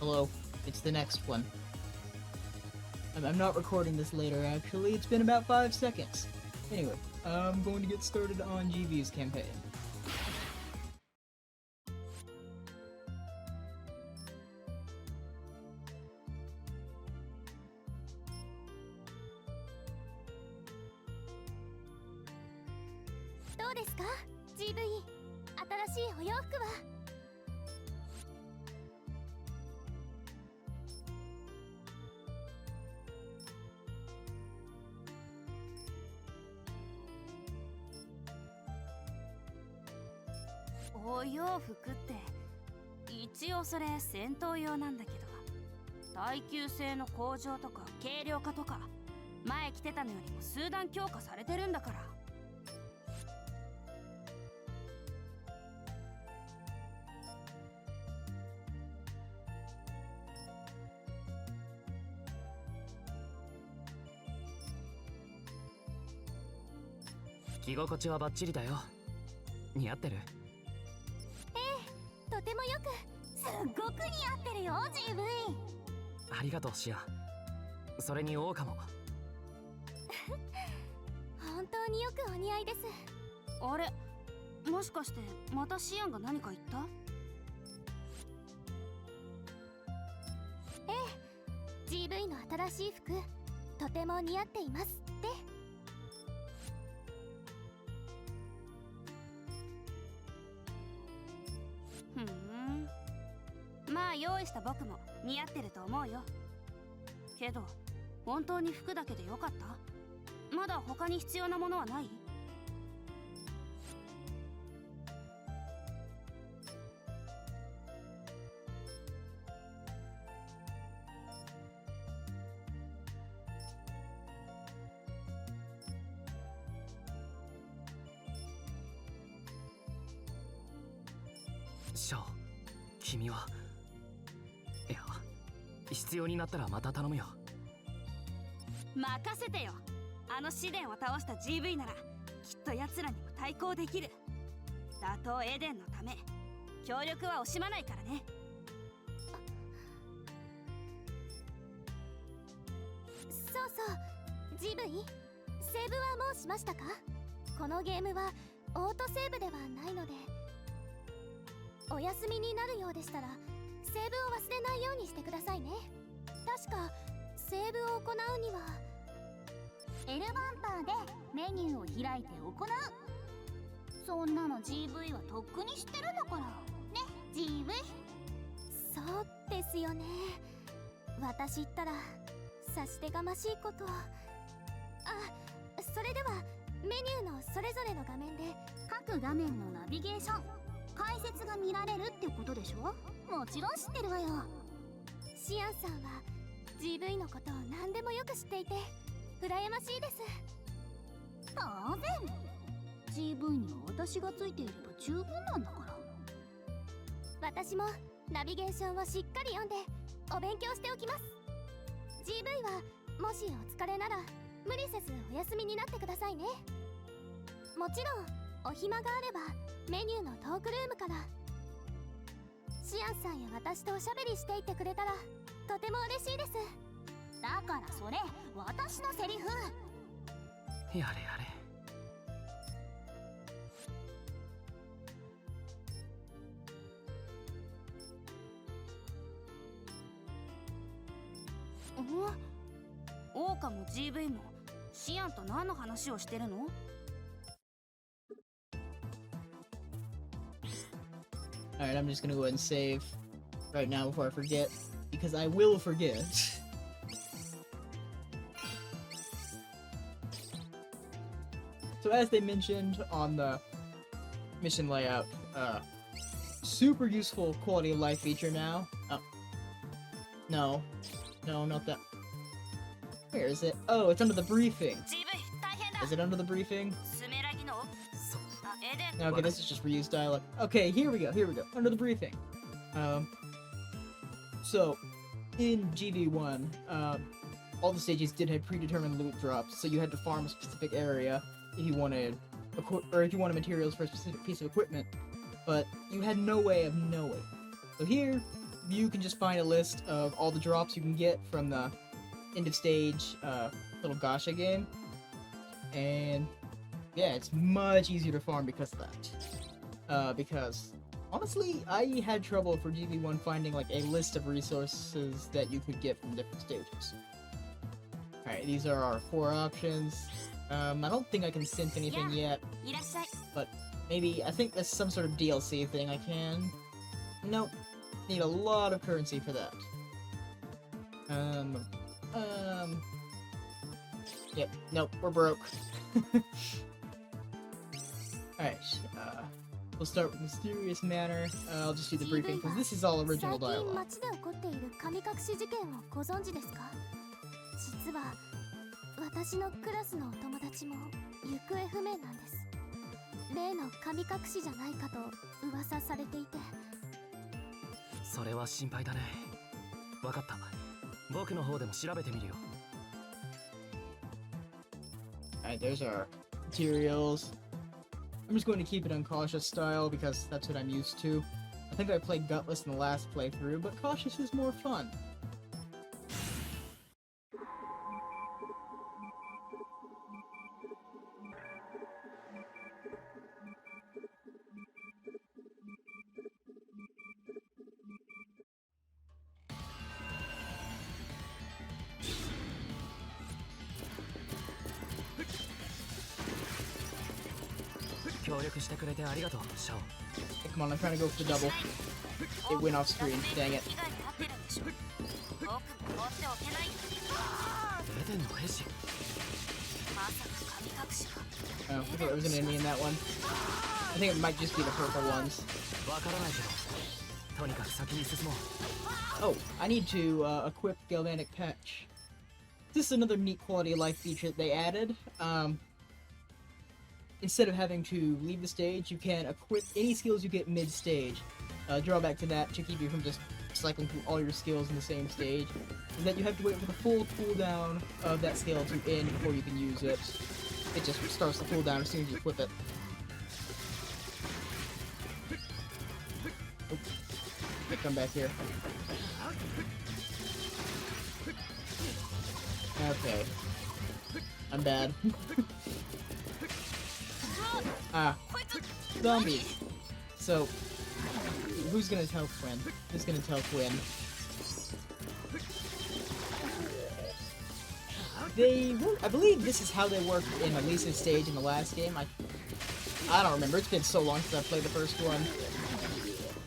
Hello, it's the next one. I'm not recording this later, actually. It's been about 5 seconds. Anyway, I'm going to get started on GV's campaign. GV 新しいお洋服はお洋服って一応それ戦闘用なんだけど、耐久性の向上とか軽量化とか前着てたのよりも数段強化されてるんだから。着心地はバッチリだよ。似合ってる？とてもよく、すっごく似合ってるよ GV。 ありがとうシア。それにオオカも本当によくお似合いです。あれ、もしかしてまたシアンが何か言った？GV の新しい服とても似合っていますって。まあ用意した僕も似合ってると思うよ。けど本当に服だけでよかった？まだ他に必要なものはない？シャオ、君は。いや、必要になったらまた頼むよ。任せてよ。あの試練を倒した GV ならきっと奴らにも対抗できる。打倒エデンのため協力は惜しまないからね。そうそう GV、 セーブはもうしましたか？このゲームはオートセーブではないので、お休みになるようでしたらセーブを忘れないようにしてくださいね。確かセーブを行うには L バンパーでメニューを開いて行う。そんなの GV はとっくに知ってるんだからね。 GV。 そうですよね。私ったら差し出がましいことを。それではメニューのそれぞれの画面で各画面のナビゲーション解説が見られるってことでしょ。もちろん知ってるわよ。シアンさんは GV のことを何でもよく知っていて羨ましいです。当然 GV には私がついていれば十分なんだから。私もナビゲーションをしっかり読んでお勉強しておきます。 GV はもしお疲れなら無理せずお休みになってくださいね。もちろんお暇があればメニューのトークルームからシアンさんや私とおしゃべりしていてくれたらとても嬉しいです。だからそれ私のセリフ。やれやれ。オオカも GV もシアンと何の話をしてるの？Alright, I'm just gonna go ahead and save right now before I forget, because I will forget. So as they mentioned on the mission layout, super useful quality of life feature now. Oh. No, not that. Where is it? Oh, it's under the briefing. Is it under the briefing? Okay, this is just reused dialogue. Okay, here we go. Under the briefing. So, in GV1, all the stages did have predetermined loot drops, so you had to farm a specific area if you wanted, if you wanted materials for a specific piece of equipment, but you had no way of knowing. So here, you can just find a list of all the drops you can get from the end of stage little gacha game, and yeah, it's much easier to farm because of that. Because honestly, I had trouble for GB1 finding like a list of resources that you could get from different stages. Alright, these are our 4 options. I don't think I can synth anything yet, but maybe, I think there's some sort of DLC thing I can. Nope. Need a lot of currency for that. Yep, nope, we're broke. Alright, we'll start with Mysterious Manor. I'll just do the briefing, because this is all original 最近 dialogue. 街で起こっている神隠し事件をご存知ですか？実は私のクラスのお友達も行方不明なんです。例の神隠しじゃないかと噂されていて。それは心配だね。わかった。僕の方でも調べてみるよ。Alright, there's our materials. I'm just going to keep it on cautious style because that's what I'm used to. I think I played Gutless in the last playthrough, but cautious is more fun. Hey, come on, I'm trying to go for the double. It went off screen, dang it. Oh, I thought there was an enemy in that one. I think it might just be the purple ones. Oh, I need to equip Galvanic Patch. This is another neat quality of life feature that they added. Instead of having to leave the stage, you can equip any skills you get mid-stage. Drawback to that, to keep you from just cycling through all your skills in the same stage, is that you have to wait for the full cooldown of that skill to end before you can use it. It just starts the cooldown as soon as you equip it. Oops. Okay, come back here. Okay. I'm bad. Ah. Zombies! So, who's gonna tell Quinn? Who's gonna tell Quinn? I believe this is how they worked in Elisa's stage in the last game. I don't remember, it's been so long since I played the first one.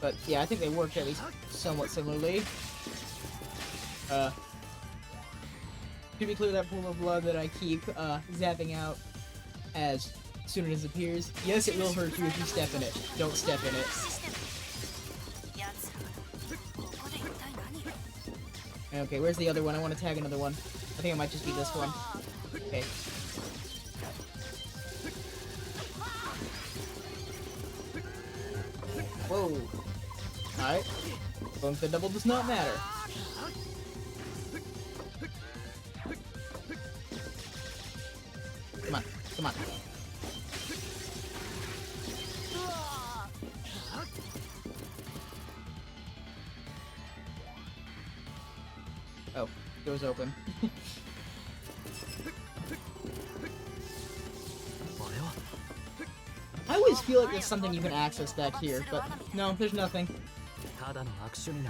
But yeah, I think they worked at least somewhat similarly. To be clear, that pool of blood that I keep zapping out as soon as it appears, yes, it will hurt you if you step in it. Don't step in it. Okay, where's the other one? I want to tag another one. I think it might just be this one. Okay. Whoa. Alright. Going for the double does not matter. Come on. Come on. Oh, door's open. I always feel like there's something you can access back here, but no, there's nothing.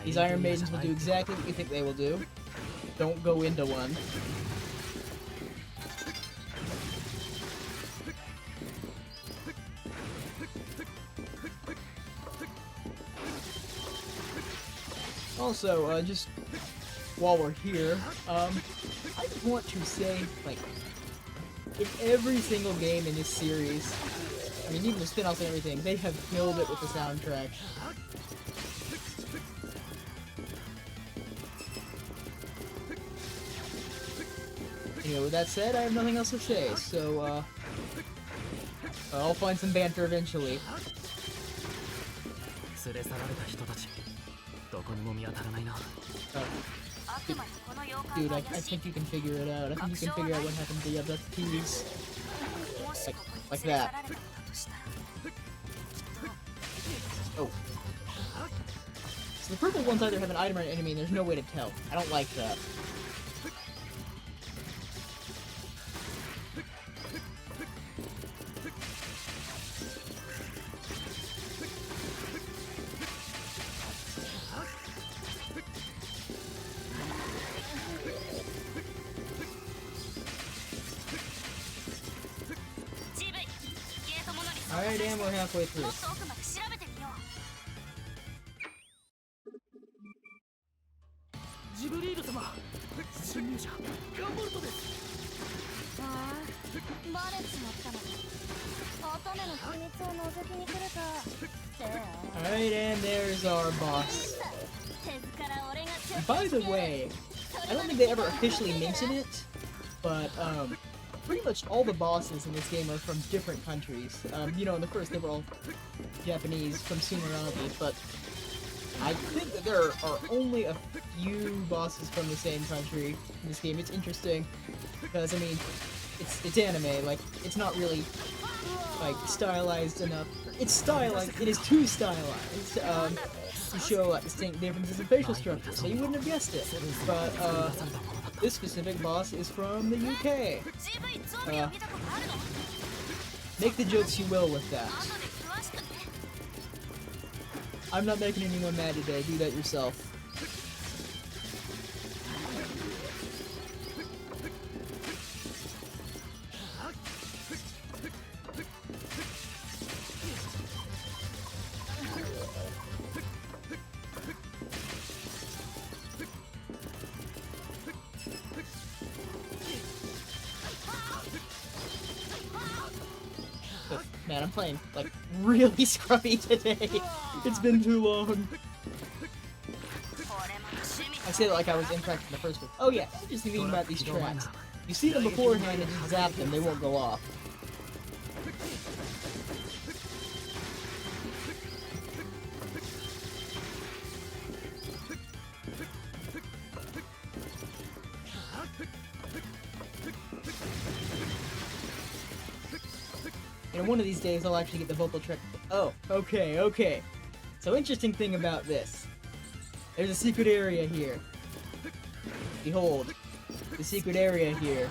These Iron Maidens will do exactly what you think they will do. Don't go into one. Also, just while we're here, I just want to say, like, in every single game in this series, I mean, even the spin-offs and everything, they have killed it with the soundtrack. Anyway, with that said, I have nothing else to say, so, I'll find some banter eventually. Dude, I think you can figure it out. I think you can figure out what happened to the abductees. Like that. Oh. So the purple ones either have an item or an enemy, and there's no way to tell. I don't like that. Alright, and we're halfway through. もっと奥まで調べてみよう。ジブリール様、侵入者ガンボルトです。ああバレちまったの乙女の秘密を覗きに来るかせー Alright, and there's our boss. 手ずから俺がちょっ By the way, I don't think they ever officially mention it, but pretty much all the bosses in this game are from different countries. You know, in the first they were all Japanese from Sumeragi, but I think that there are only a few bosses from the same country in this game. It's interesting because I mean, it's anime. Like, it's not really like stylized enough. It's stylized. It is too stylized to show like distinct differences in facial structure. So you wouldn't have guessed it. But this specific boss is from the UK. Make the jokes you will with that. I'm not making anyone mad today. Do that yourself. Man, I'm playing, like, really scruffy today. It's been too long. I say that like I was incorrect in the first one. Oh yeah, just thinking about these tracks. You see them beforehand and just zap them, they won't go off. You know, one of these days I'll actually get the vocal track. Oh, okay. So interesting thing about this. There's a secret area here. Behold, the secret area here.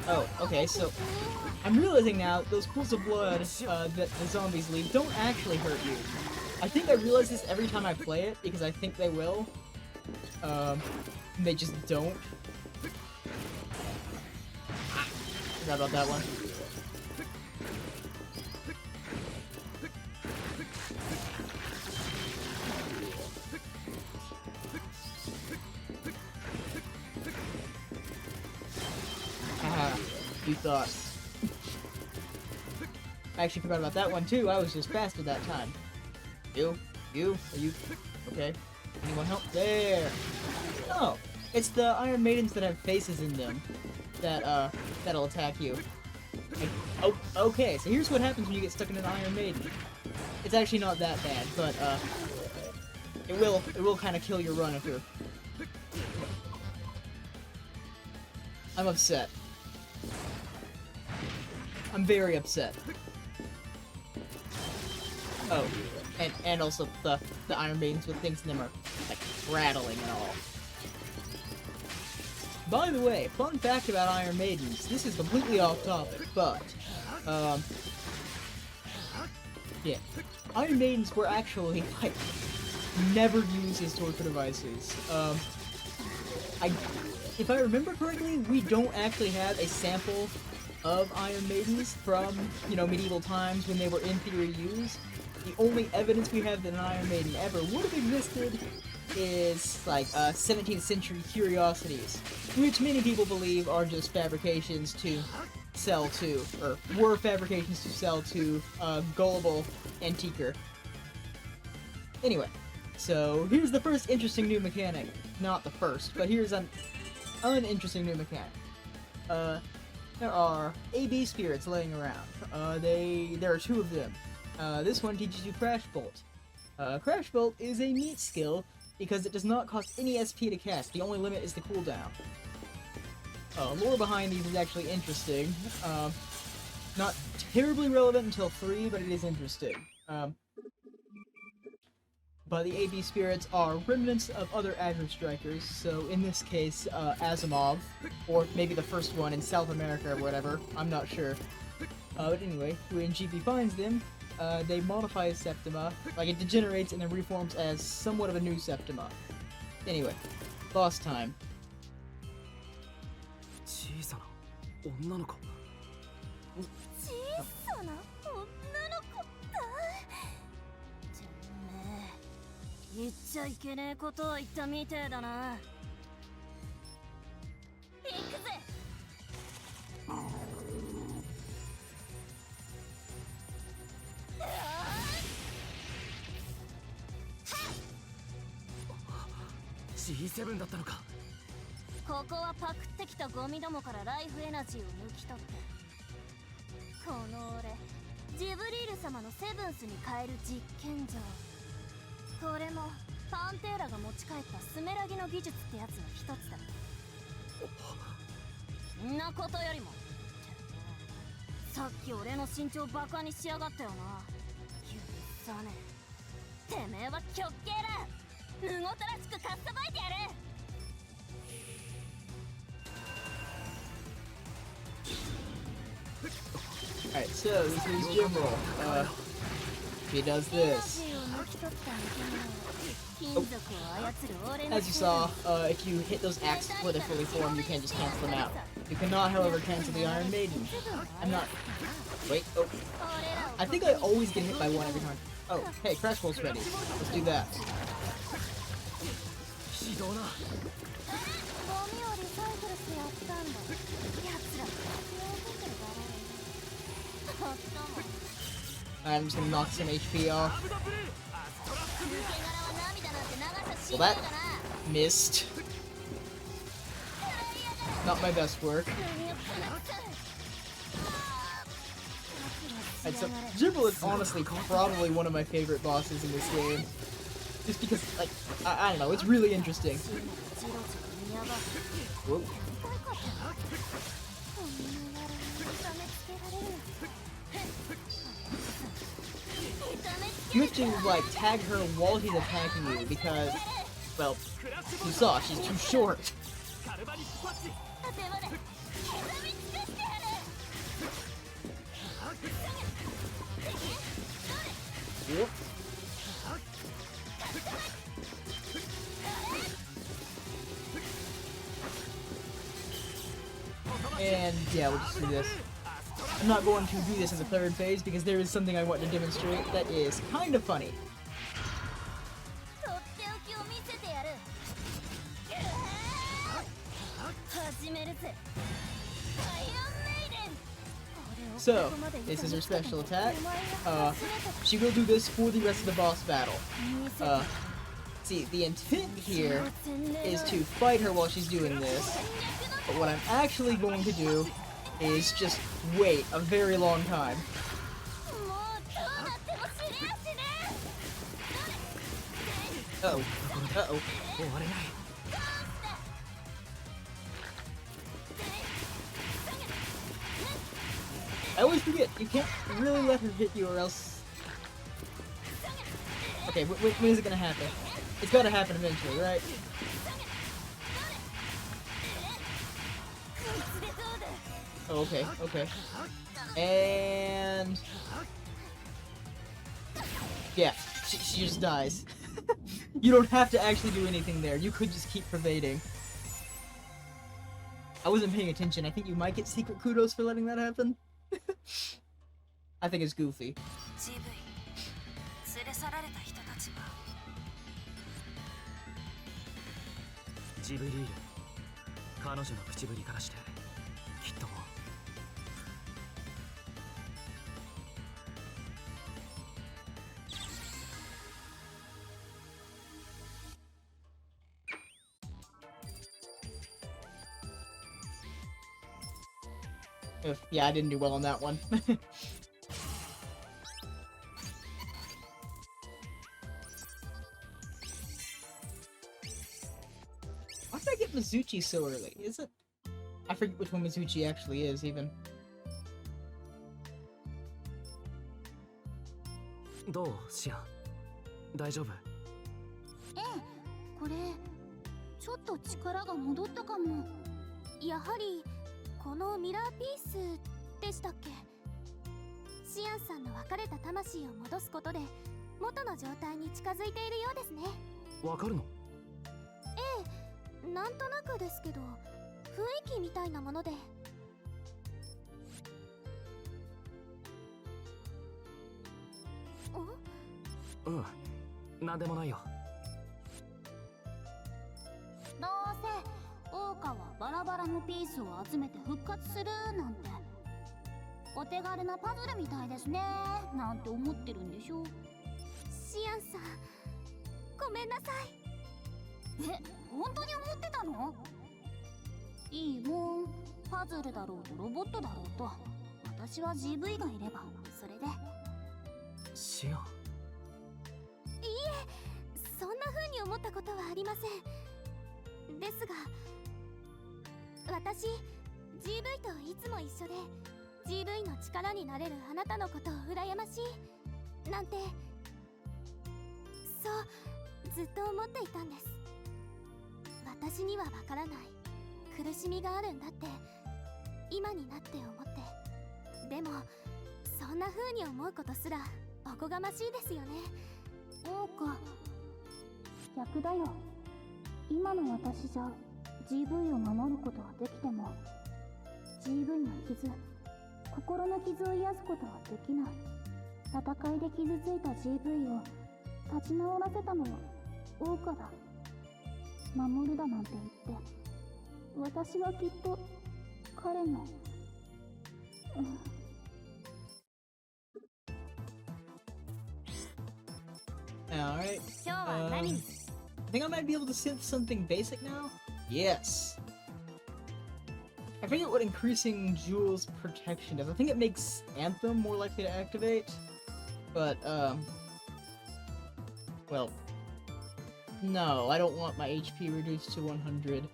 Oh, okay, so I'm realizing now those pools of blood that the zombies leave don't actually hurt you. I think I realize this every time I play it because I think they will. They just don't. Forgot about that one. Haha, you thought. I actually forgot about that one too. I was just faster that time. You? Are you okay? Anyone help? There! Oh, it's the Iron Maidens that have faces in them that that'll attack you. Oh, okay, so here's what happens when you get stuck in an Iron Maiden. It's actually not that bad, but it will kind of kill your run if you're. I'm upset. I'm very upset. Oh, and also the Iron Maidens with things in them are like rattling and all. By the way, fun fact about Iron Maidens, this is completely off topic, but, yeah, Iron Maidens were actually, like, never used as torture devices. If I remember correctly, we don't actually have a sample of Iron Maidens from, you know, medieval times when they were in theory used. The only evidence we have that an Iron Maiden ever would have existed is, like, 17th century curiosities, which many people believe are just fabrications to sell to, or were fabrications to sell to, gullible antiquer. Anyway, so here's the first interesting new mechanic. Not the first, but here's an uninteresting new mechanic. There are AB spirits laying around. There are two of them. This one teaches you Crash Bolt. Crash Bolt is a neat skill because it does not cost any SP to cast. The only limit is the cooldown. Lore behind these is actually interesting. Not terribly relevant until 3, but it is interesting. But the AB spirits are remnants of other Azure strikers, so in this case, Asimov, or maybe the first one in South America or whatever, I'm not sure. But anyway, when GB finds them, they modify his Septima, like it degenerates and then reforms as somewhat of a new Septima. Anyway, boss time. 小さな女の子。小さな女の子だ。てめえ言っちゃいけねえことを言ったみてえだな。行くぜ。G7 だったのか。ここはパクってきたゴミどもからライフエナジーを抜き取って、この俺ジブリール様のセブンスに変える実験場。これもパンテーラが持ち帰ったスメラギの技術ってやつの一つだ。んなことよりもさっき俺の身長バカにしやがったよな。許さねえ。てめえは極刑だ。無ごたらしくかっさばいてやる。Alright, so this is General. He does this. As you saw, if you hit those axes before they fully form, you can't just cancel them out. You cannot, however, cancel the Iron Maiden. I'm not... Wait, oh. I think I always get hit by one every time. Oh, hey, Crash Bolt's ready. Let's do that. I'm just gonna knock some HP off. Well, that missed. Not my best work. And so, Gunvolt is honestly probably one of my favorite bosses in this game. Just because, like, I don't know, it's really interesting. Whoa. You have to, like, tag her while he's attacking you because, well, you saw, she's too short. Yep. And yeah, we'll just do this. I'm not going to do this in the third phase because there is something I want to demonstrate that is kind of funny. So, this is her special attack. She will do this for the rest of the boss battle. See, the intent here is to fight her while she's doing this, but what I'm actually going to do is just wait a very long time. Uh-oh. Uh-oh. I always forget, you can't really let her hit you or else... Okay, when is it gonna happen? It's gotta happen eventually, right? Oh, okay, okay. And... yeah, she just dies. You don't have to actually do anything there, you could just keep pervading. I wasn't paying attention, I think you might get secret kudos for letting that happen. I think it's goofy. Yeah, I didn't do well on that one. Why did I get Mizuchi so early? Is it? I forget which one Mizuchi actually is, even. どうシアン、大丈夫？ええ、これちょっと力が戻ったかも。やはりこのミラーピースでしたっけ。シアンさんの別れた魂を戻すことで元の状態に近づいているようですね。わかるの？なんとなくですけど、雰囲気みたいなもので。うん、なんでもないよ。どうせ桜花はバラバラのピースを集めて復活するなんてお手軽なパズルみたいですねなんて思ってるんでしょ。シアンさん、ごめんなさい。え、本当に思ってたの？いいもん、パズルだろうとロボットだろうと私は GV がいればそれで。シアン、そんな風に思ったことはありません。ですが私 GV といつも一緒で GV の力になれるあなたのことを羨ましいなんて、そうずっと思っていたんです。私にはわからない苦しみがあるんだって今になって思って。でもそんな風に思うことすらおこがましいですよね。桜花、逆だよ。今の私じゃ GV を守ることはできても GV の傷、心の傷を癒すことはできない。戦いで傷ついた GV を立ち直らせたのは桜花だ。守るだなんて言って私はきっと彼のAlright. 今日は何に I think I might be able to synth something basic now? Yes. I forget what increasing Jewel's protection does. I think it makes Anthem more likely to activate. But, well, no, I don't want my HP reduced to 100.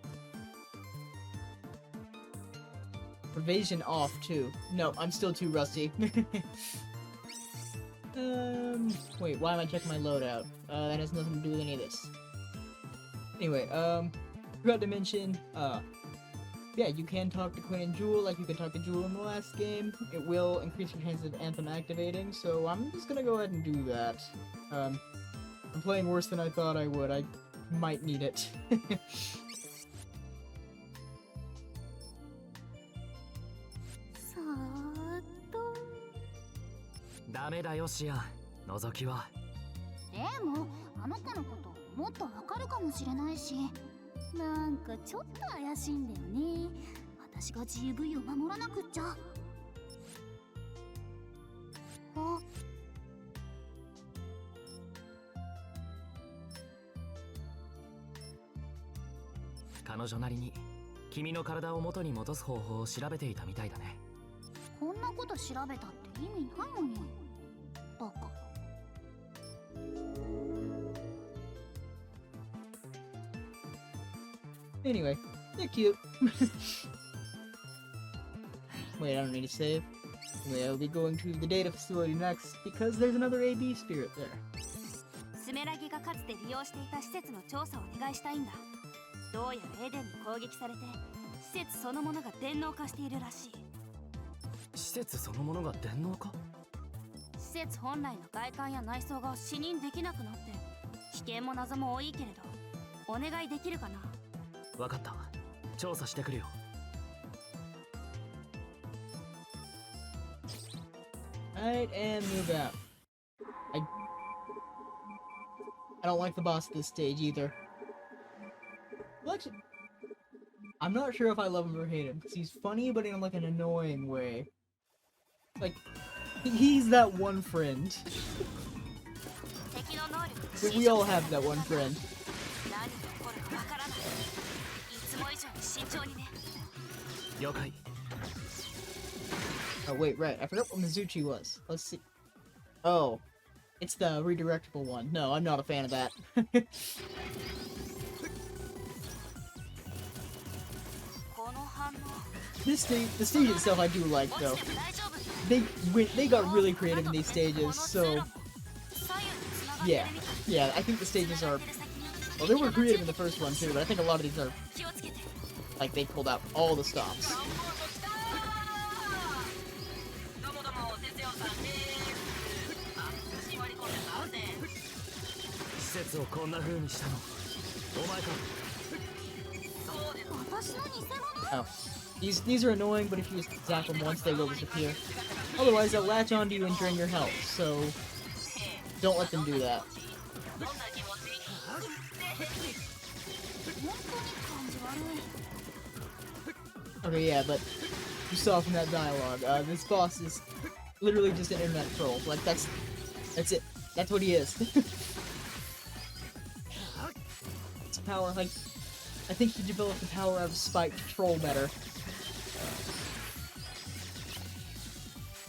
Evasion off, too. No, I'm still too rusty. Wait, why am I checking my loadout? That has nothing to do with any of this. Anyway, forgot to mention, yeah, you can talk to Quinn and Jewel like you could talk to Jewel in the last game. It will increase your chances of Anthem activating, so I'm just gonna go ahead and do that. I'm playing worse than I thought I would. I might need it. そーっと。ダメだよシアン、覗きは。でもあの子のこともっとわかるかもしれないし、なんかちょっと怪しいんだよね。私が GV を守らなくっちゃ。あ、彼女なりに君の体を元に戻す方法を調べていたみたいだね。こんなこと調べたって意味ないのに。バカ。Anyway, they're cute. Wait, I don't need to save. Anyway, I'll be going to the data facility next because there's another AB spirit there. スメラギがかつて利用していた施設の調査をお願いしたいんだ。どうやらエデンに攻撃されて施設そのものが電脳化しているらしい。施設そのものが電脳化？施設本来の外観や内装が視認できなくなって危険も謎も多いけれど、お願いできるかな。わかった、調査してくるよ。Alright, and move out. I don't like the boss at this stage either. What? I'm not sure if I love him or hate him, because he's funny, but in like an annoying way. Like, he's that one friend. We all have that one friend. Oh wait, right, I forgot what Mizuchi was. Let's see. Oh, it's the redirectable one. No, I'm not a fan of that. The stage itself I do like though. They got really creative in these stages, so Yeah, yeah, I think the stages are... Well, they were creative in the first one too, but I think a lot of these are... Like, they pulled out all the stops. 施設をこんな風にしたのお前か Oh. These are annoying, but if you zap them once, they will disappear. Otherwise, they'll latch onto you and drain your health, so... Don't let them do that. Okay, yeah, but... You saw from that dialogue, this boss is literally just an internet troll. Like, that's it. That's what he is. It's power, like... I think he developed the power of spiked troll better.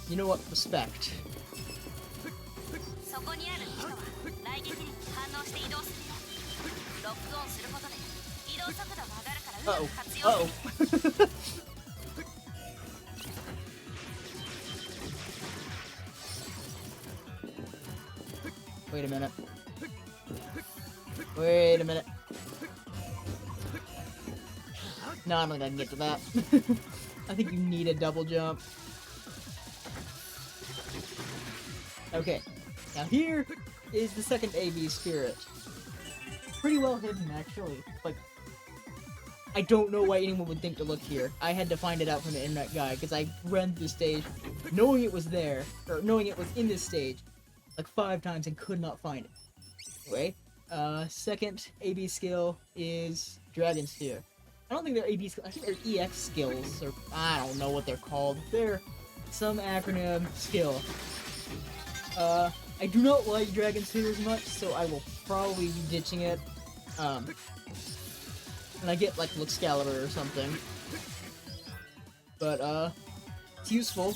You know what? Respect. Uh-oh. Uh-oh. Wait a minute. Wait a minute. No, I don't think I can get to that. I think you need a double jump. Okay. Now here is the second AB spirit. Pretty well hidden, actually. Like, I don't know why anyone would think to look here. I had to find it out from the internet guy, because I ran the stage knowing it was there, or knowing it was in this stage, like 5 times and could not find it. Anyway, second AB skill is Dragon Sphere. I don't think they're AB skills, I think they're EX skills, or I don't know what they're called. They're some acronym skill. I do not like Dragon Sphere as much, so I will probably be ditching it. And I get like Luxcalibur or something. But, it's useful.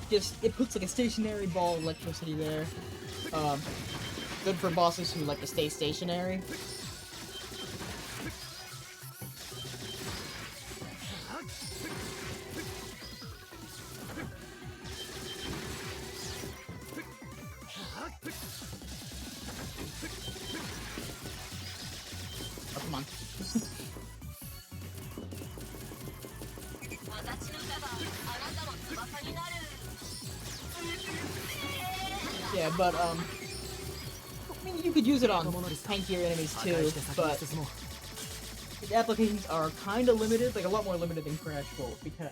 Just, it puts like a stationary ball of electricity there. Good for bosses who like to stay stationary. Oh, come on. Yeah, but, I mean, you could use it on tankier enemies too, but the applications are kinda limited, like a lot more limited than Crash Bolt, because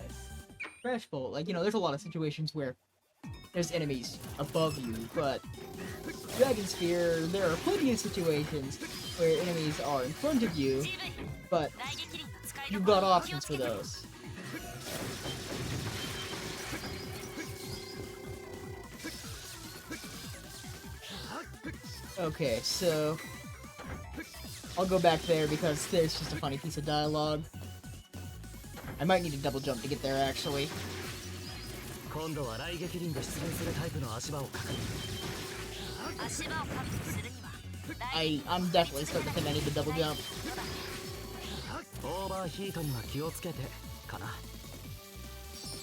Crash Bolt, like, you know, there's a lot of situations where there's enemies above you, but Dragon Sphere, there are plenty of situations where enemies are in front of you, but you've got options for those. Okay, so I'll go back there because there's just a funny piece of dialogue. I might need a double jump to get there, actually. I'm definitely starting to think I need to double jump.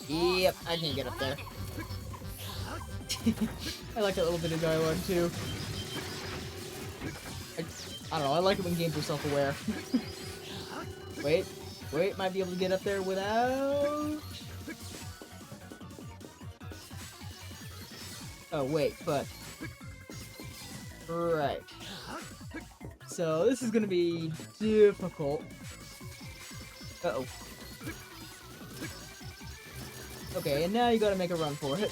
Yep, I need to get up there. I like that little bit of dialogue too. I don't know, I like it when games are self-aware. Wait, might be able to get up there without... Oh, wait, but... Right. So, this is gonna be difficult. Uh-oh. Okay, and now you gotta make a run for it.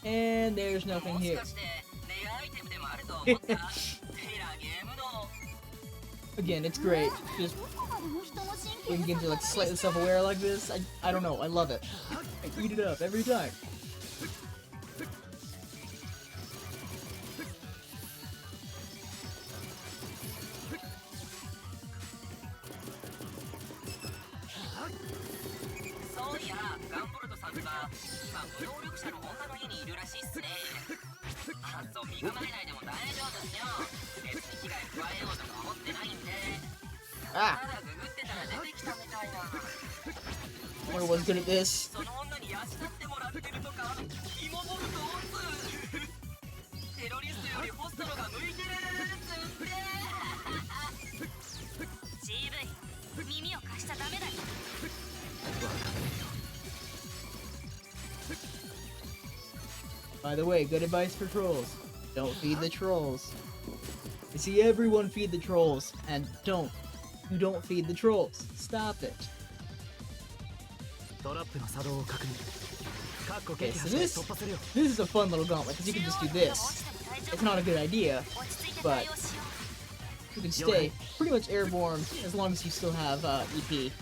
And there's nothing here. Again, it's great. Just when games are like slightly self-aware like this, I don't know, I love it. I eat it up every time. Ah! I was good at this. By the way, good advice for trolls. Don't feed the trolls. You see everyone feed the trolls, and don't. You don't feed the trolls. Stop it. Okay, so this is a fun little gauntlet, because you can just do this. It's not a good idea, but you can stay pretty much airborne as long as you still have EP.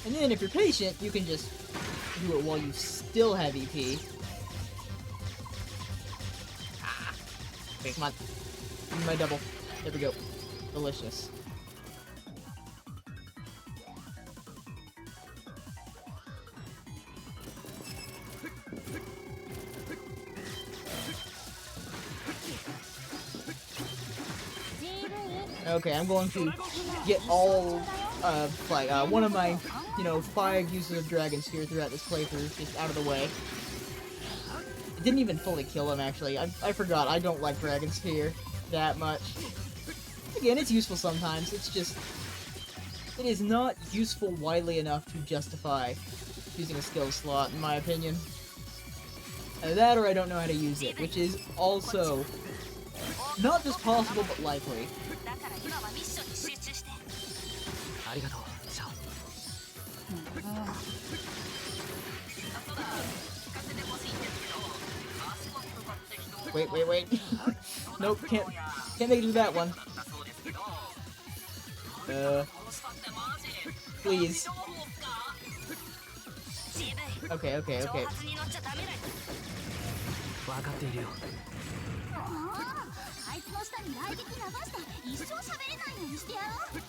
And then if you're patient, you can just do it while you still have EP. Ah. Okay, come on. Give me my double. There we go. Delicious. Okay, I'm going to get all one of my, 5 uses of Dragon Spear throughout this playthrough just out of the way. It didn't even fully kill him, actually. I forgot, I don't like Dragon Spear that much. Again, it's useful sometimes, it's just... It is not useful widely enough to justify using a skill slot, in my opinion. Either that or I don't know how to use it, which is also not just possible, but likely. Wait. Nope, can't make it to that one. Please. Okay. あいつの下に雷撃流して一生喋れないようにしてやろう。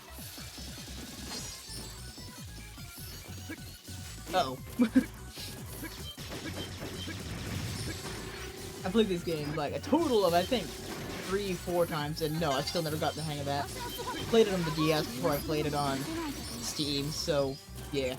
Uh-oh. I played this game like a total of, I think, 3-4 times, and no, I've still never gotten the hang of that. Played it on the DS before I played it on Steam, so yeah.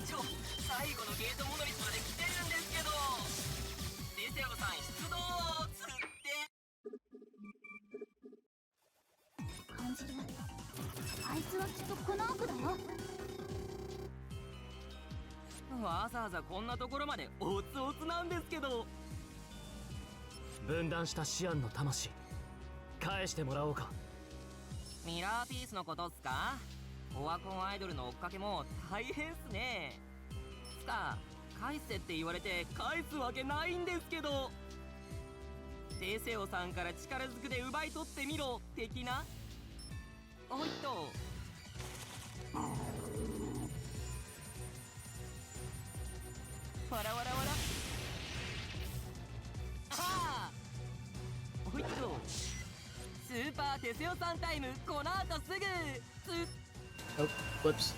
Oh, whoops.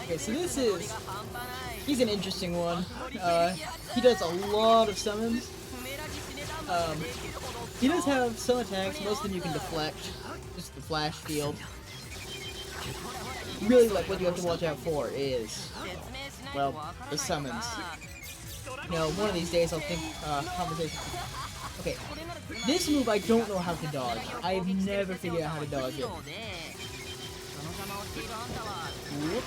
Okay, so this is... He's an interesting one. He does a lot of summons. He does have some attacks, most of them you can deflect. Just the flash field. Really, like, what you have to watch out for is... well, the summons. One of these days I'll think, conversation. Okay, this move I don't know how to dodge. I've never figured out how to dodge it. Whoop.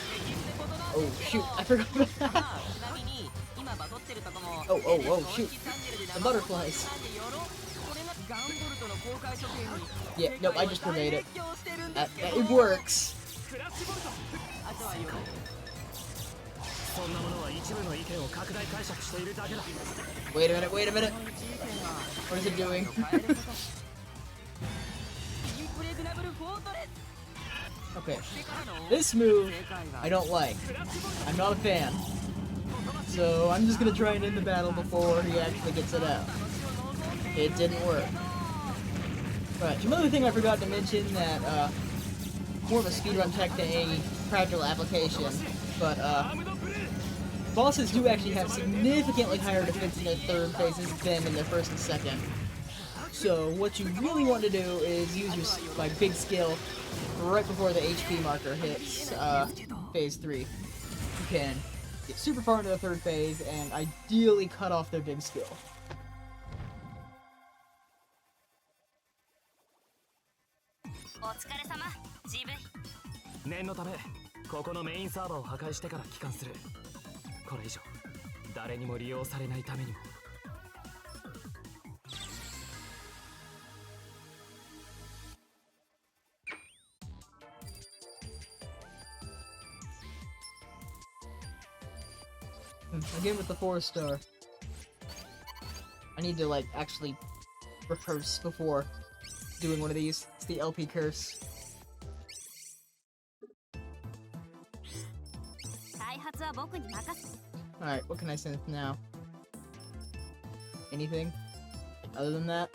Oh, shoot, I forgot about that. Oh, shoot. The butterflies. Yeah, nope, I just pervade it. It works. Wait a minute. What is it doing? Okay. This move, I don't like. I'm not a fan. So, I'm just gonna try and end the battle before he actually gets it out. It didn't work. Right, another thing I forgot to mention that, more of a speedrun tech than a practical application, But bosses do actually have significantly higher defense in their third phases than in their first and second. So what you really want to do is use your big skill right before the HP marker hits phase 3. You can get super far into the third phase and ideally cut off their big skill. Otsukare sama, GV. 念のためここのメインサーバーを破壊してから帰還する。これ以上誰にも利用されないためにも。Again with the 4-star. I need to like actually rehearse before doing one of these. It's the LP curse. 開発は僕に任せ。 Alright, what can I send now? Anything? Other than that?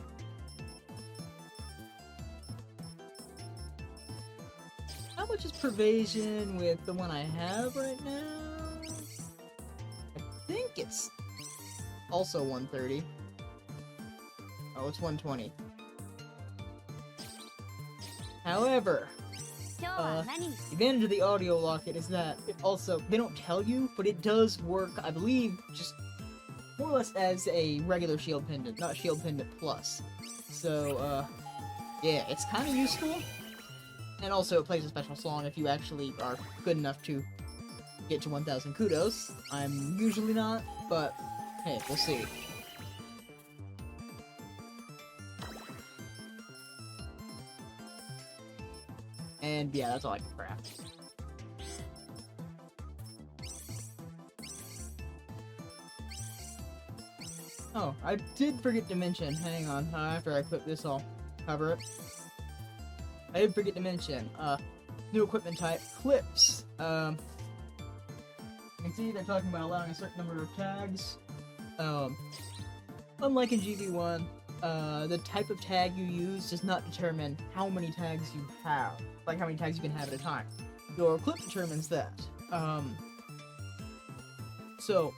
How much is pervasion with the one I have right now? I think it's also 130. Oh, it's 120. However, 今日は何に the advantage of the audio locket is that it also, they don't tell you, but it does work, I believe, just more or less as a regular shield pendant, not shield pendant plus. So, yeah, it's kind of useful. And also it plays a special song if you actually are good enough to get to 1000 kudos. I'm usually not, but hey, we'll see. And yeah, that's all I can craft. Oh, I did forget to mention, hang on, after I put this all, cover it. I did forget to mention, new equipment type, clips. You can see they're talking about allowing a certain number of tags. Unlike in GV1, the type of tag you use does not determine how many tags you have, like how many tags you can have at a time. Your clip determines that. So,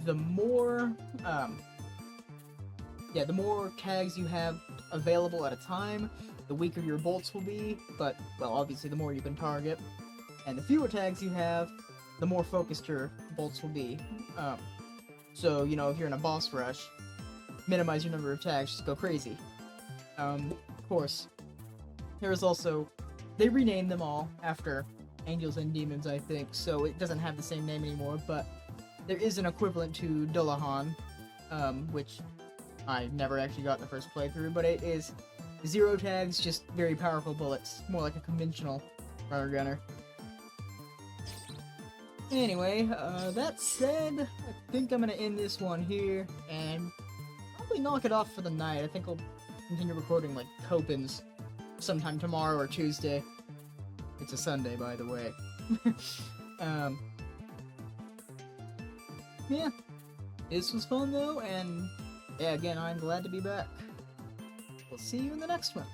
the more, the more tags you have available at a time, the weaker your bolts will be, but, well, obviously the more you can target. And the fewer tags you have, the more focused your bolts will be. So, you know, if you're in a boss rush, minimize your number of tags, just go crazy. Of course, there's also, they renamed them all after Angels and Demons, I think, so it doesn't have the same name anymore, but there is an equivalent to Dullahan, which I never actually got in the first playthrough, but it is 0 tags, just very powerful bullets, more like a conventional runner gunner. Anyway, that said, I think I'm gonna end this one here, and probably knock it off for the night. I think I'll continue recording, like, Copins sometime tomorrow or Tuesday. It's a Sunday, by the way. Yeah. This was fun, though, and, yeah, again, I'm glad to be back. We'll see you in the next one.